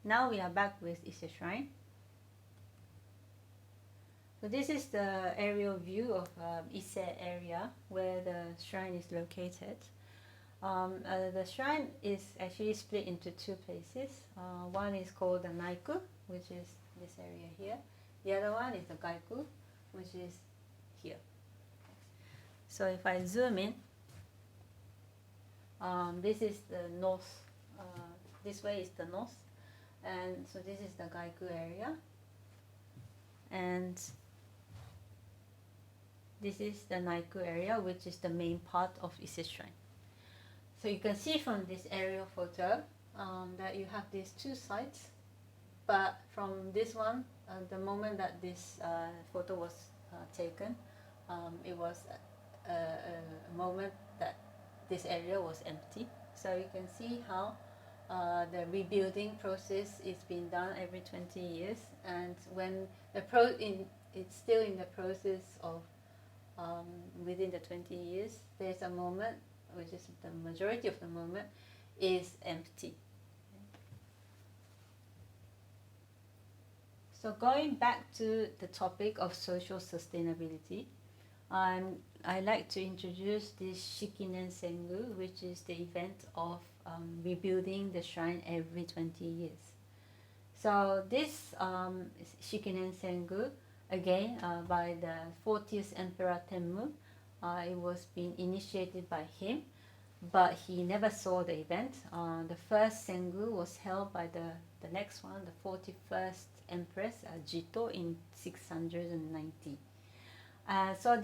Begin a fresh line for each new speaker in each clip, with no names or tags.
Now we are back with Ise Shrine. So this is the aerial view of Ise area where the shrine is located. The shrine is actually split into two places. One is called the Naiku, which is this area here. The other one is the Gaiku, which is here. So if I zoom in, this is the north. This way is the north, and so this is the Gaiku area, and this is the Naiku area, which is the main part of Ise Shrine. So you can see from this aerial photo that you have these two sides, but from this one, the moment that this photo was taken, it was a moment that this area was empty. So you can see how the rebuilding process is being done every 20 years, and when it's still in the process of within the 20 years, there's a moment, which is the majority of the moment, is empty. So going back to the topic of social sustainability, I like to introduce this Shikinen Sengu, which is the event of rebuilding the shrine every 20 years. So this Shikinen Sengu, again by the 40th Emperor Tenmu, it was being initiated by him, but he never saw the event. The first Sengu was held by the next one, the 41st Empress Jito, in 690. So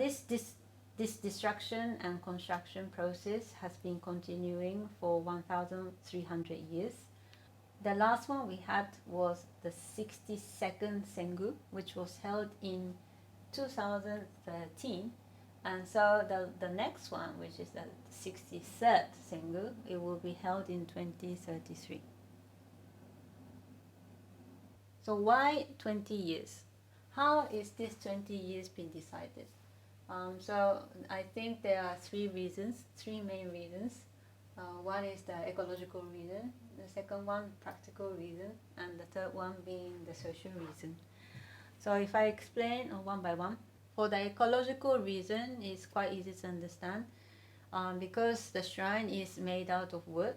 this destruction and construction process has been continuing for 1,300 years. The last one we had was the 62nd Sengu, which was held in 2013. And so the next one, which is the 63rd Sengu, it will be held in 2033. So why 20 years? How is this 20 years been decided? So I think there are three main reasons. One is the ecological reason, the second one practical reason, and the third one being the social reason. So if I explain one by one, for the ecological reason, it's quite easy to understand. Because the shrine is made out of wood,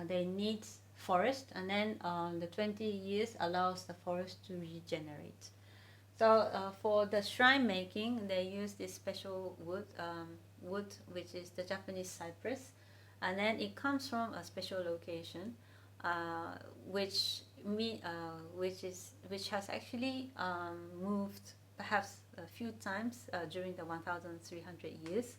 they need forest, and then the 20 years allows the forest to regenerate. So for the shrine making, they use this special wood, which is the Japanese cypress, and then it comes from a special location, which has actually moved perhaps a few times during the 1,300 years.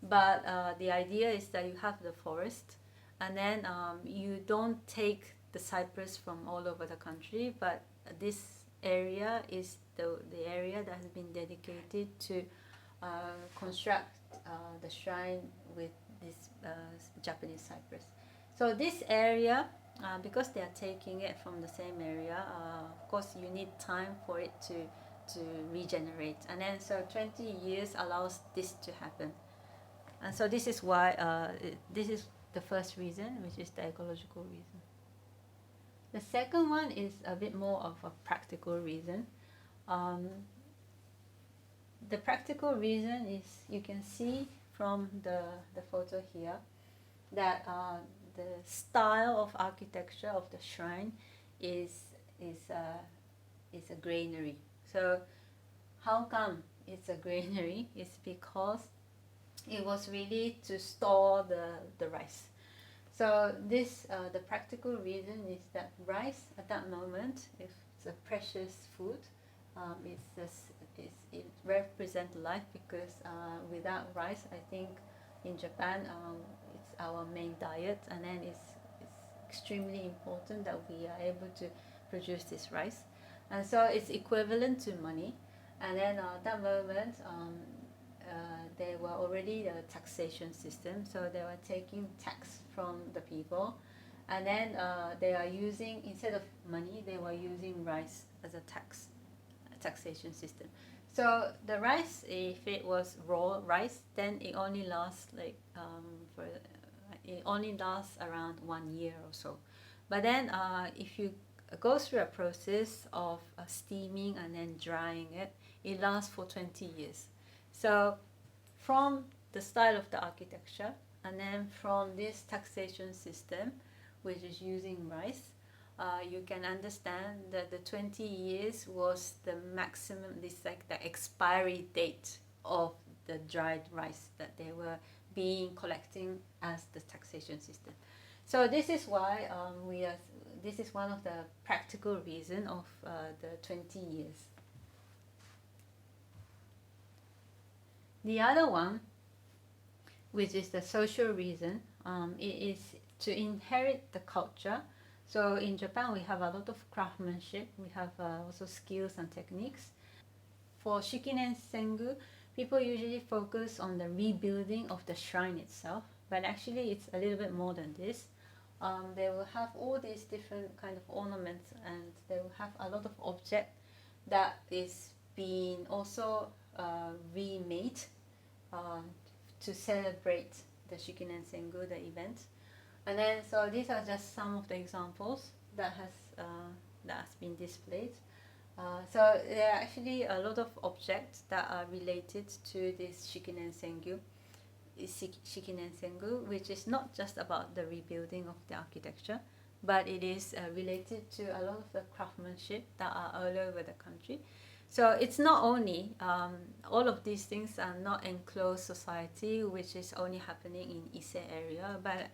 But the idea is that you have the forest, and then you don't take the cypress from all over the country, but this area is the area that has been dedicated to construct the shrine with this Japanese cypress. So this area, because they are taking it from the same area, of course you need time for it to regenerate, and then so 20 years allows this to happen. And so this is why this is the first reason, which is the ecological reason. The second one is a bit more of a practical reason. The practical reason is, you can see from the photo here that the style of architecture of the shrine is a granary. So how come it's a granary? It's because it was really to store the rice. So this the practical reason is that rice at that moment, if it's a precious food, it represents life, because without rice, I think in Japan it's our main diet, and then it's extremely important that we are able to produce this rice, and so it's equivalent to money. And then at that moment, there were already a taxation system, so they were taking tax from the people, and then they are using, instead of money, they were using rice as a taxation system. So the rice, if it was raw rice, then it only lasts it only lasts around 1 year or so. But then if you goes through a process of steaming and then drying it. It lasts for 20 years. So from the style of the architecture, and then from this taxation system, which is using rice, you can understand that the 20 years was the maximum, this like the expiry date of the dried rice that they were being collecting as the taxation system. So this is why this is one of the practical reason of the 20 years. The other one, which is the social reason, it is to inherit the culture. So in Japan, we have a lot of craftsmanship. We have also skills and techniques. For Shikinen Sengu, people usually focus on the rebuilding of the shrine itself, but actually it's a little bit more than this. They will have all these different kind of ornaments, and they will have a lot of object that is being also remade to celebrate the Shikinen Sengu, the event. And then, so these are just some of the examples that has been displayed. So there are actually a lot of objects that are related to this Shikinen Sengu, which is not just about the rebuilding of the architecture, but it is related to a lot of the craftsmanship that are all over the country. So it's not only, all of these things are not enclosed society, which is only happening in Ise area, but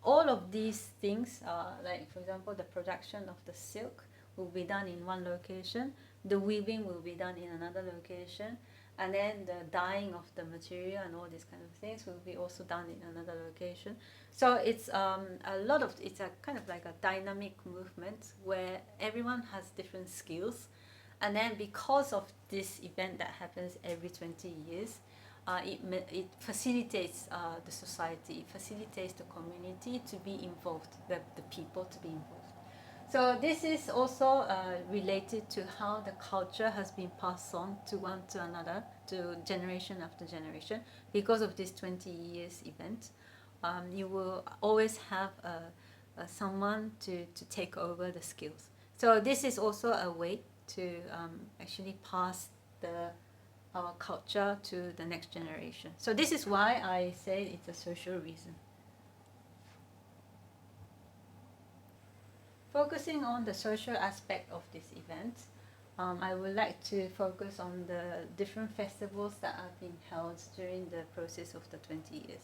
all of these things, like for example, the production of the silk will be done in one location, the weaving will be done in another location, and then the dyeing of the material and all these kind of things will be also done in another location. So it's it's a kind of like a dynamic movement where everyone has different skills, and then because of this event that happens every 20 years, it facilitates the society, it facilitates the community to be involved, the people to be involved. So this is also related to how the culture has been passed on to one to another, to generation after generation. Because of this 20 years event, you will always have someone to take over the skills. So this is also a way to actually pass our culture to the next generation. So this is why I say it's a social reason. Focusing on the social aspect of this event, I would like to focus on the different festivals that have been held during the process of the 20 years.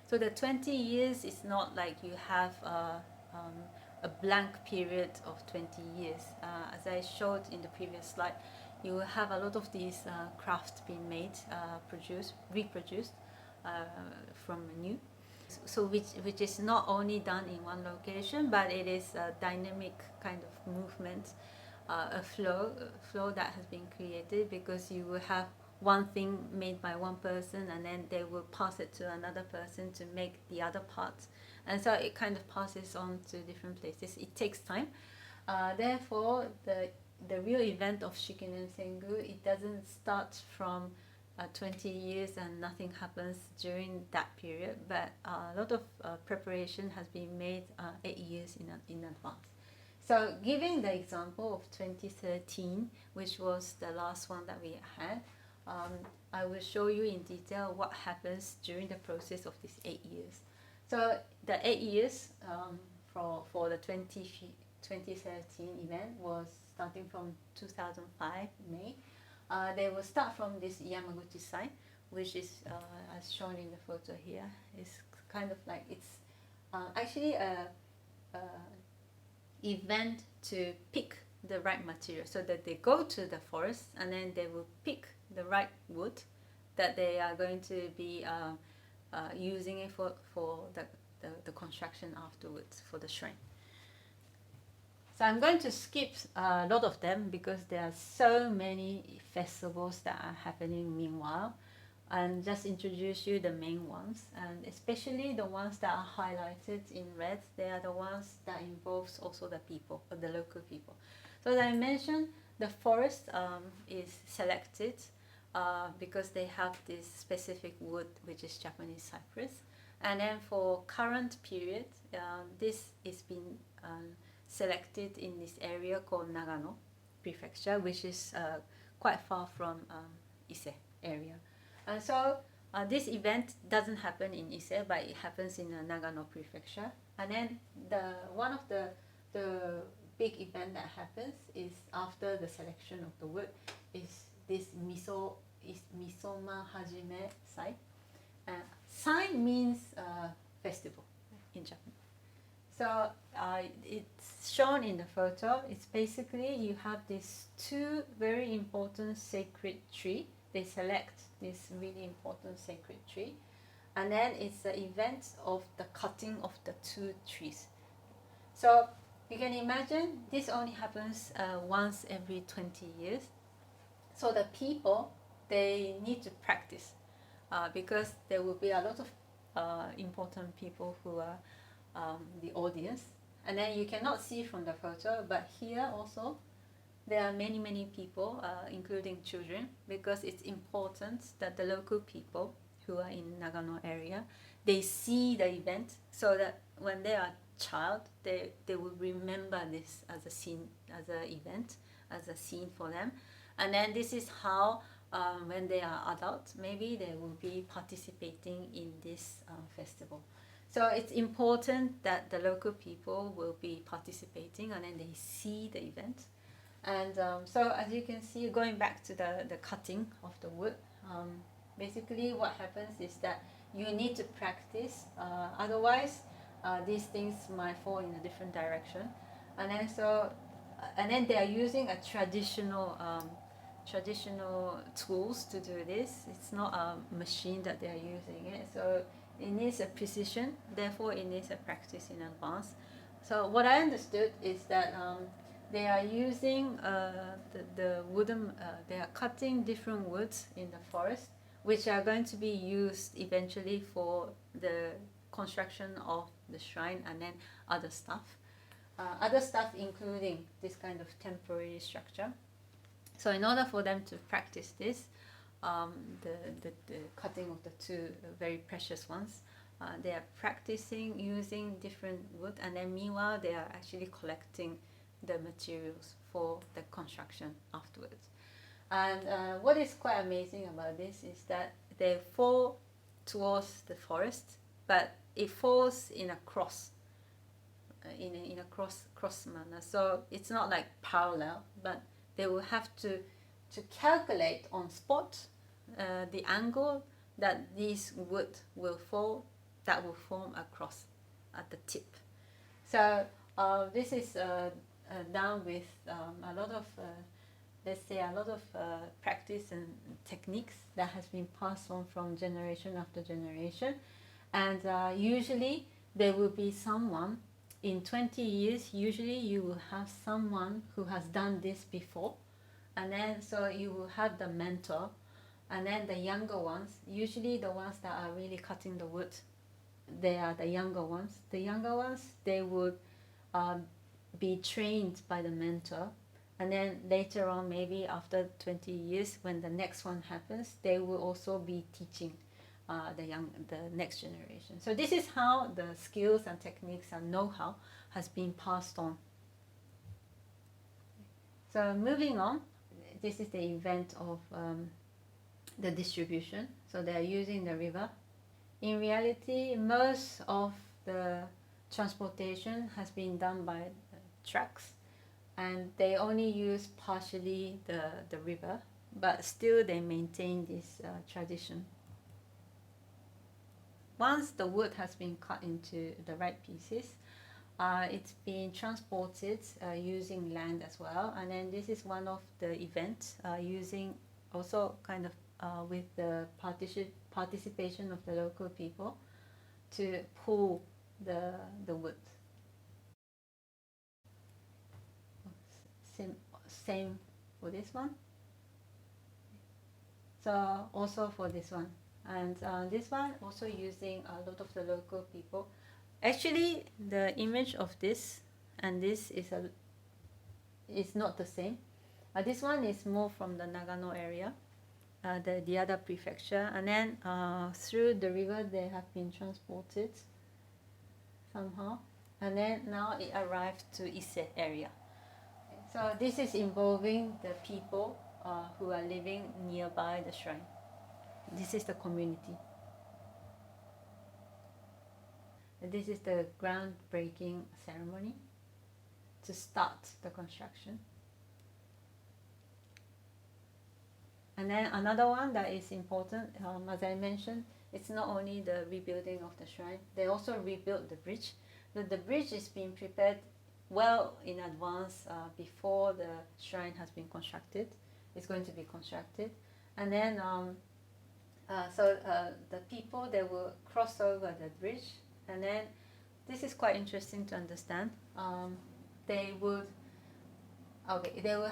So the 20 years is not like you have a blank period of 20 years. As I showed in the previous slide, you will have a lot of these crafts being made, reproduced from new. So which is not only done in one location, but it is a dynamic kind of movement, a flow that has been created, because you will have one thing made by one person, and then they will pass it to another person to make the other parts, and so it kind of passes on to different places. It takes time. Therefore, the real event of Shikinen Sengu, it doesn't start from 20 years and nothing happens during that period, but a lot of preparation has been made 8 years in advance. So giving the example of 2013, which was the last one that we had, I will show you in detail what happens during the process of these 8 years. So the 8 years for the 2013 event was starting from 2005 May. They will start from this Yamaguchi side, which is as shown in the photo here. It's kind of like, it's actually a event to pick the right material, so that they go to the forest and then they will pick the right wood that they are going to be using it for the construction afterwards for the shrine. So I'm going to skip a lot of them because there are so many festivals that are happening meanwhile, and just introduce you the main ones, and especially the ones that are highlighted in red. They are the ones that involves also the people, or the local people. So as I mentioned, the forest is selected because they have this specific wood, which is Japanese cypress. And then for current period, this is been selected in this area called Nagano Prefecture, which is quite far from Ise area. And so this event doesn't happen in Ise, but it happens in Nagano Prefecture. And then one of the big event that happens is after the selection of the wood is this Misoma Hajime Sai. Sai means festival in Japan. So it's shown in the photo. It's basically you have these two very important sacred tree. They select this really important sacred tree, and then it's the event of the cutting of the two trees. So you can imagine this only happens once every 20 years. So the people, they need to practice because there will be a lot of important people who are the audience. And then you cannot see from the photo, but here also there are many people, including children, because it's important that the local people who are in Nagano area, they see the event so that when they are child, they will remember this as a scene, as an event, as a scene for them. And then this is how when they are adults, maybe they will be participating in this festival. So it's important that the local people will be participating and then they see the event. And so as you can see, going back to the cutting of the wood, basically what happens is that you need to practice, otherwise these things might fall in a different direction. And then they are using a traditional tools to do this. It's not a machine that they are using it, so it needs a precision, therefore it needs a practice in advance. So what I understood is that they are using the wooden, they are cutting different woods in the forest, which are going to be used eventually for the construction of the shrine and then other stuff. Other stuff including this kind of temporary structure. So in order for them to practice this, the cutting of the two very precious ones, they are practicing using different wood, and then meanwhile they are actually collecting the materials for the construction afterwards. And what is quite amazing about this is that they fall towards the forest, but it falls in a cross, in a cross manner. So it's not like parallel, but they will have to calculate on spot the angle that this wood will fall, that will form a cross at the tip. So this is done with a lot of let's say a lot of practice and techniques that has been passed on from generation after generation. And usually there will be someone in 20 years, usually you will have someone who has done this before, and then so you will have the mentor, and then the younger ones, usually the ones that are really cutting the wood, they are the younger ones. The younger ones, they would be trained by the mentor, and then later on, maybe after 20 years, when the next one happens, they will also be teaching the next generation. So this is how the skills and techniques and know-how has been passed on. So moving on, this is the event of the distribution. So they are using the river. In reality, most of the transportation has been done by trucks, and they only use partially the river, but still they maintain this tradition. Once the wood has been cut into the right pieces, it's being transported using land as well. And then this is one of the events using also kind of with the participation of the local people to pull the wood. Same for this one. So also for this one. And this one also using a lot of the local people. Actually, the image of this and this is not the same. This one is more from the Nagano area, the other prefecture, and then through the river they have been transported somehow. and then now it arrived to Ise area. So this is involving the people who are living nearby the shrine. This is the community. This is the groundbreaking ceremony to start the construction. And then another one that is important, as I mentioned, it's not only the rebuilding of the shrine, they also rebuilt the bridge. The bridge is being prepared well in advance before the shrine has been constructed. It's going to be constructed. And then the people, they will cross over the bridge, and then this is quite interesting to understand. They will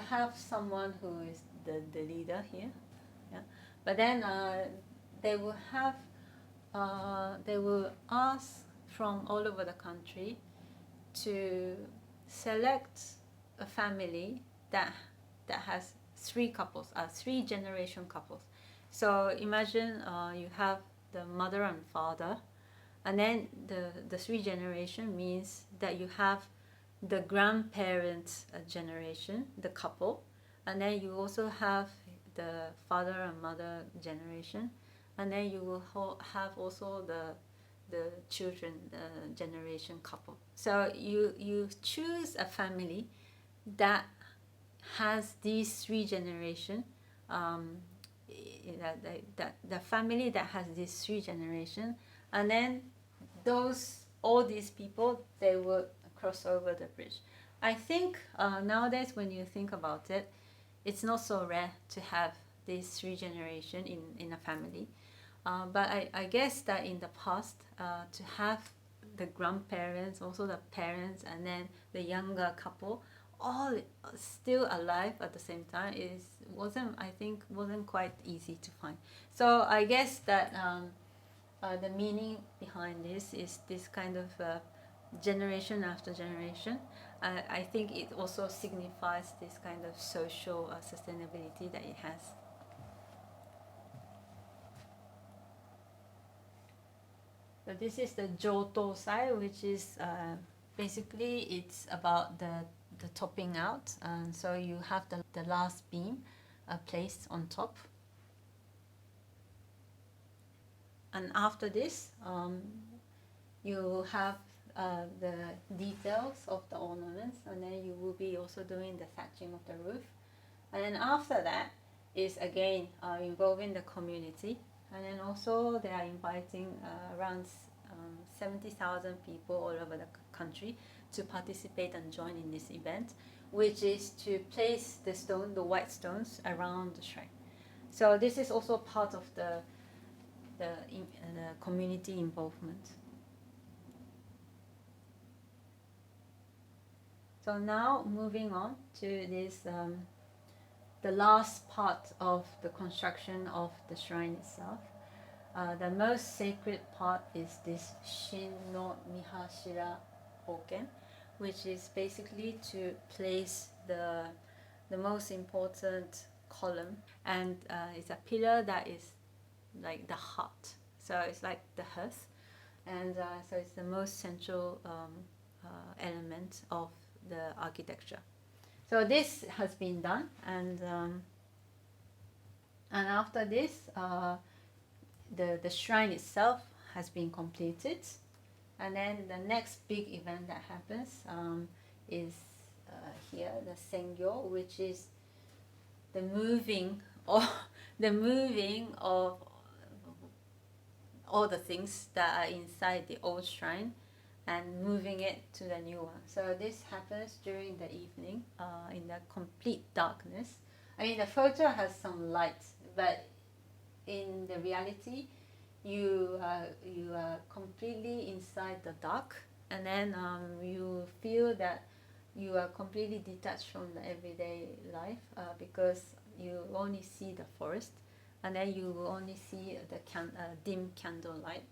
have someone who is the leader here, yeah. But then they will ask from all over the country to select a family that has three generation couples. So imagine you have the mother and father, and then the three generation means that you have the grandparent generation, the couple, and then you also have the father and mother generation, and then you will have also the children generation couple. So you choose a family that has these three generation, the family that has these three generation, and then all these people, they will cross over the bridge. I think nowadays when you think about it, it's not so rare to have these three generation in a family. But I guess that in the past, to have the grandparents, also the parents, and then the younger couple, all still alive at the same time, wasn't quite easy to find. So I guess that the meaning behind this is this kind of generation after generation. I think it also signifies this kind of social sustainability that it has. So this is the Joto side, which is basically it's about the topping out, and so you have the last beam placed on top. And after this, you have the details of the ornaments, and then you will be also doing the thatching of the roof. And then after that is again involving the community, and then also they are inviting around 70,000 people all over the country to participate and join in this event, which is to place the white stones around the shrine. So this is also part of the community involvement. So now moving on to this, the last part of the construction of the shrine itself. The most sacred part is this Shin no Mihashira Hoken, which is basically to place the most important column, and it's a pillar that is like the heart. So it's like the hearth, and so it's the most central element of the architecture. So this has been done, and after this, the shrine itself has been completed, and then the next big event that happens is here, the Sengyo, which is the moving of all the things that are inside the old shrine and moving it to the new one. So this happens during the evening in the complete darkness. I mean, the photo has some light, but in the reality, you are completely inside the dark, and then you feel that you are completely detached from the everyday life because you only see the forest, and then you will only see the dim candlelight,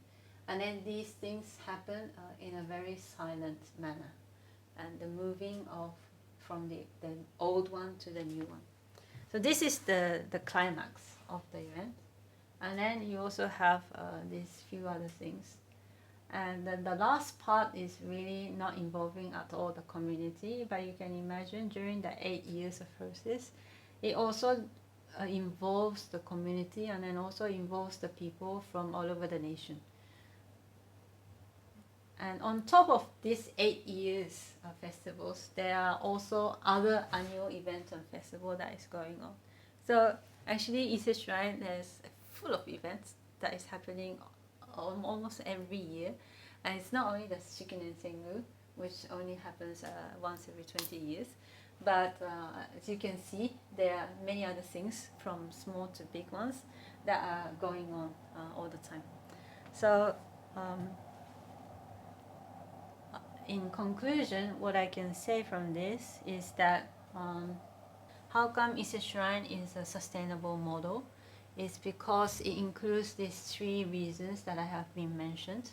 and then these things happen in a very silent manner, and the moving from the old one to the new one. So this is the climax of the event, and then you also have these few other things, And then the last part is really not involving at all the community, but you can imagine during the 8 years of process, it also involves the community and then also involves the people from all over the nation. And on top of these 8 years of festivals, there are also other annual events and festivals that is going on. So actually, Ise Shrine is full of events that is happening almost every year. And it's not only the Shikinen Sengu, which only happens once every 20 years, but as you can see, there are many other things from small to big ones that are going on all the time. So in conclusion, what I can say from this is that how come Ise Shrine is a sustainable model? It's because it includes these three reasons that I have been mentioned.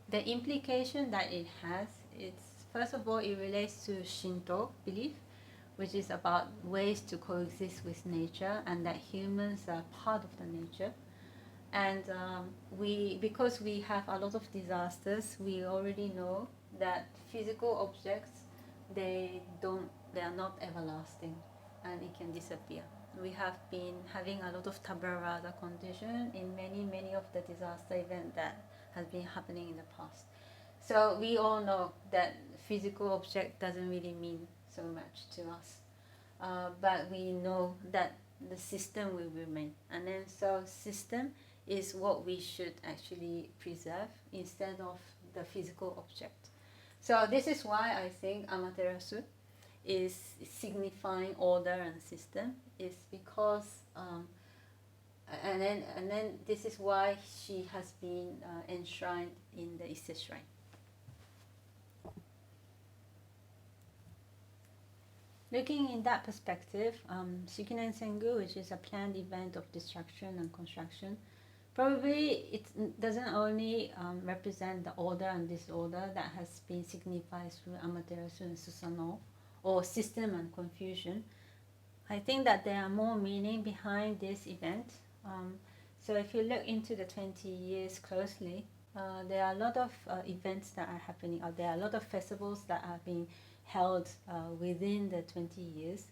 The implication that it has is, first of all, it relates to Shinto belief, which is about ways to coexist with nature and that humans are part of the nature. And because we have a lot of disasters, we already know that physical objects, they are not everlasting, and it can disappear. We have been having a lot of tabula rasa condition in many of the disaster events that has been happening in the past. So we all know that physical object doesn't really mean so much to us, but we know that the system will remain, and then so system is what we should actually preserve instead of the physical object. So this is why I think Amaterasu is signifying order and system, is because and then this is why she has been enshrined in the Ise Shrine. Looking in that perspective, Shikinen Sengu, which is a planned event of destruction and construction, probably it doesn't only represent the order and disorder that has been signified through Amaterasu and Susanoo, or system and confusion. I think that there are more meaning behind this event. So if you look into the 20 years closely, there are a lot of events that are happening, or there are a lot of festivals that are being held within the 20 years.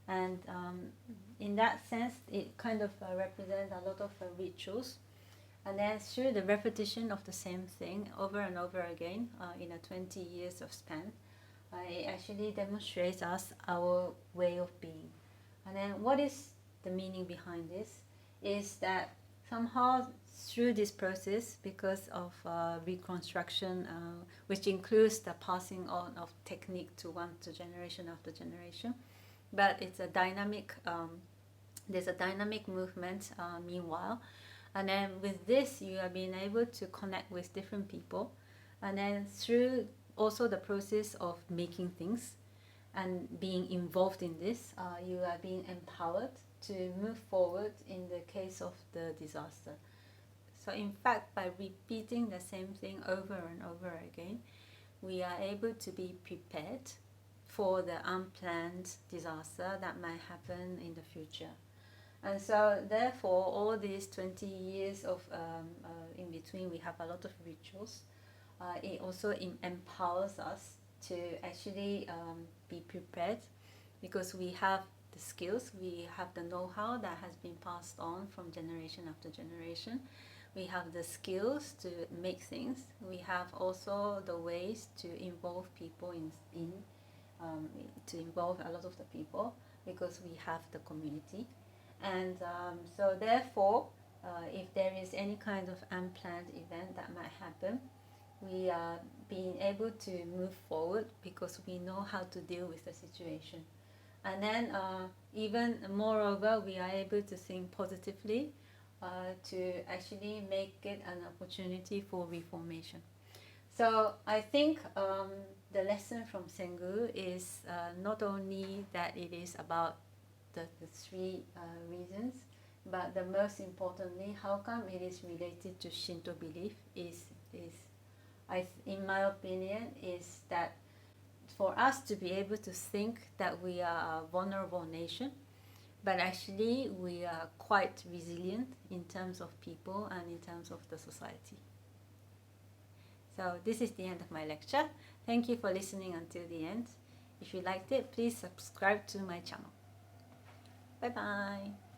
And in that sense, it kind of represents a lot of rituals. And then through the repetition of the same thing over and over again in a 20 years of span, it actually demonstrates us our way of being. And then what is the meaning behind this is that somehow through this process, because of reconstruction, which includes the passing on of technique to one to generation after generation, but it's a dynamic, there's a dynamic movement meanwhile. And then with this, you are being able to connect with different people. And then through also the process of making things and being involved in this, you are being empowered to move forward in the case of the disaster. So in fact, by repeating the same thing over and over again, we are able to be prepared for the unplanned disaster that might happen in the future. And so therefore, all these 20 years of in between, we have a lot of rituals. It also empowers us to actually be prepared, because we have the skills, we have the know-how that has been passed on from generation after generation. We have the skills to make things. We have also the ways to involve people to involve a lot of the people, because we have the community. And so therefore, if there is any kind of unplanned event that might happen, we are being able to move forward because we know how to deal with the situation. And then even moreover, we are able to think positively to actually make it an opportunity for reformation. So I think the lesson from Sengu is not only that it is about the three reasons, but the most importantly, how come it is related to Shinto belief is in my opinion, is that for us to be able to think that we are a vulnerable nation, but actually we are quite resilient in terms of people and in terms of the society. So this is the end of my lecture. Thank you for listening until the end. If you liked it, please subscribe to my channel. Bye bye.